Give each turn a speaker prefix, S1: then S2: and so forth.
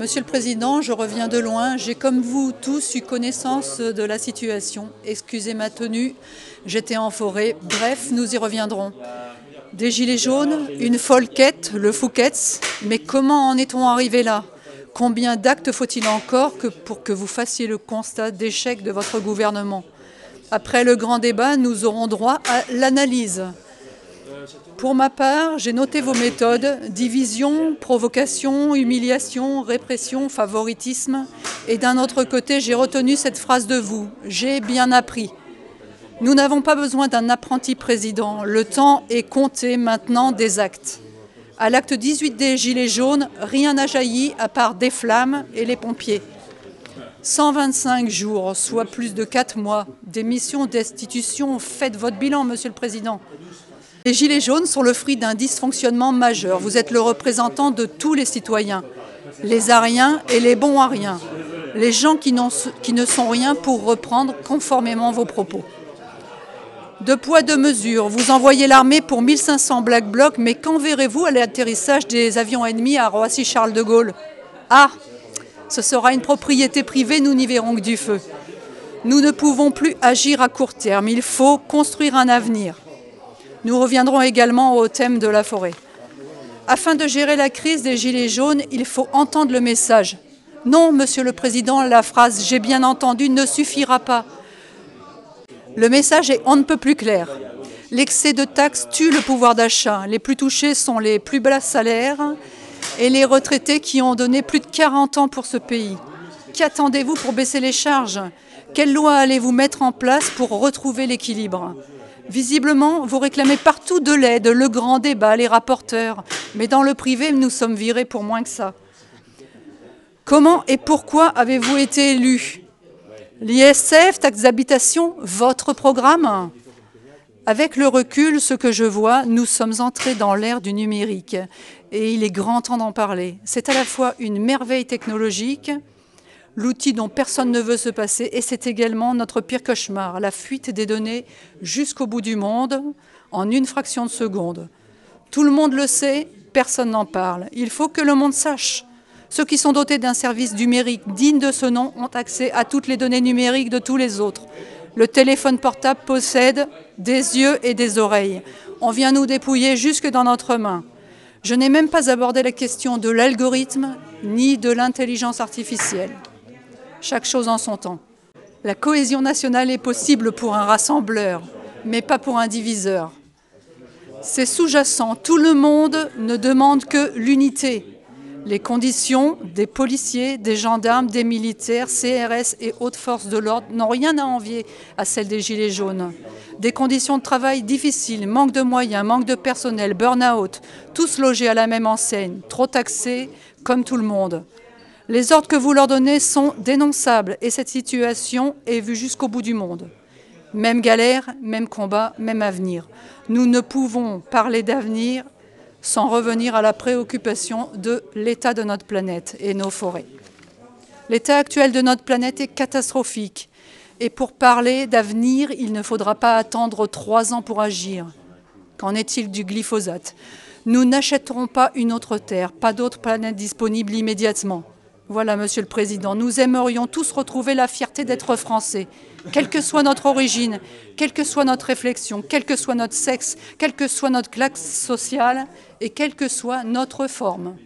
S1: Monsieur le Président, je reviens de loin. J'ai, comme vous tous, eu connaissance de la situation. Excusez ma tenue, j'étais en forêt. Bref, nous y reviendrons. Des gilets jaunes, une folle quête, le Fouquet's. Mais comment en est-on arrivé là? Combien d'actes faut-il encore pour que vous fassiez le constat d'échec de votre gouvernement? Après le grand débat, nous aurons droit à l'analyse. Pour ma part, j'ai noté vos méthodes, division, provocation, humiliation, répression, favoritisme. Et d'un autre côté, j'ai retenu cette phrase de vous, j'ai bien appris. Nous n'avons pas besoin d'un apprenti président, le temps est compté maintenant des actes. À l'acte 18 des Gilets jaunes, rien n'a jailli à part des flammes et les pompiers. 125 jours, soit plus de 4 mois, des missions destitution, faites votre bilan, Monsieur le Président. Les Gilets jaunes sont le fruit d'un dysfonctionnement majeur. Vous êtes le représentant de tous les citoyens, les ariens et les bons ariens, les gens qui ne sont rien pour reprendre conformément vos propos. Deux poids, deux mesures. Vous envoyez l'armée pour 1500 Black Blocs, mais quand verrez-vous à l'atterrissage des avions ennemis à Roissy-Charles de Gaulle? Ah, ce sera une propriété privée, nous n'y verrons que du feu. Nous ne pouvons plus agir à court terme, il faut construire un avenir. Nous reviendrons également au thème de la forêt. Afin de gérer la crise des Gilets jaunes, il faut entendre le message. Non, Monsieur le Président, la phrase « j'ai bien entendu » ne suffira pas. Le message est on ne peut plus clair. L'excès de taxes tue le pouvoir d'achat. Les plus touchés sont les plus bas salaires et les retraités qui ont donné plus de 40 ans pour ce pays. Qu'attendez-vous pour baisser les charges? Quelle loi allez-vous mettre en place pour retrouver l'équilibre? Visiblement, vous réclamez partout de l'aide, le grand débat, les rapporteurs. Mais dans le privé, nous sommes virés pour moins que ça. Comment et pourquoi avez-vous été élu? L'ISF, taxe d'habitation, votre programme? Avec le recul, ce que je vois, nous sommes entrés dans l'ère du numérique. Et il est grand temps d'en parler. C'est à la fois une merveille technologique, l'outil dont personne ne veut se passer, et c'est également notre pire cauchemar, la fuite des données jusqu'au bout du monde en une fraction de seconde. Tout le monde le sait, personne n'en parle. Il faut que le monde sache. Ceux qui sont dotés d'un service numérique digne de ce nom ont accès à toutes les données numériques de tous les autres. Le téléphone portable possède des yeux et des oreilles. On vient nous dépouiller jusque dans notre main. Je n'ai même pas abordé la question de l'algorithme ni de l'intelligence artificielle. Chaque chose en son temps. La cohésion nationale est possible pour un rassembleur, mais pas pour un diviseur. C'est sous-jacent. Tout le monde ne demande que l'unité. Les conditions des policiers, des gendarmes, des militaires, CRS et autres forces de l'ordre n'ont rien à envier à celles des Gilets jaunes. Des conditions de travail difficiles, manque de moyens, manque de personnel, burn-out, tous logés à la même enseigne, trop taxés comme tout le monde. Les ordres que vous leur donnez sont dénonçables et cette situation est vue jusqu'au bout du monde. Même galère, même combat, même avenir. Nous ne pouvons parler d'avenir sans revenir à la préoccupation de l'état de notre planète et nos forêts. L'état actuel de notre planète est catastrophique. Et pour parler d'avenir, il ne faudra pas attendre 3 ans pour agir. Qu'en est-il du glyphosate? Nous n'achèterons pas une autre terre, pas d'autre planète disponible immédiatement. Voilà, Monsieur le Président, nous aimerions tous retrouver la fierté d'être Français, quelle que soit notre origine, quelle que soit notre réflexion, quel que soit notre sexe, quelle que soit notre classe sociale et quelle que soit notre forme.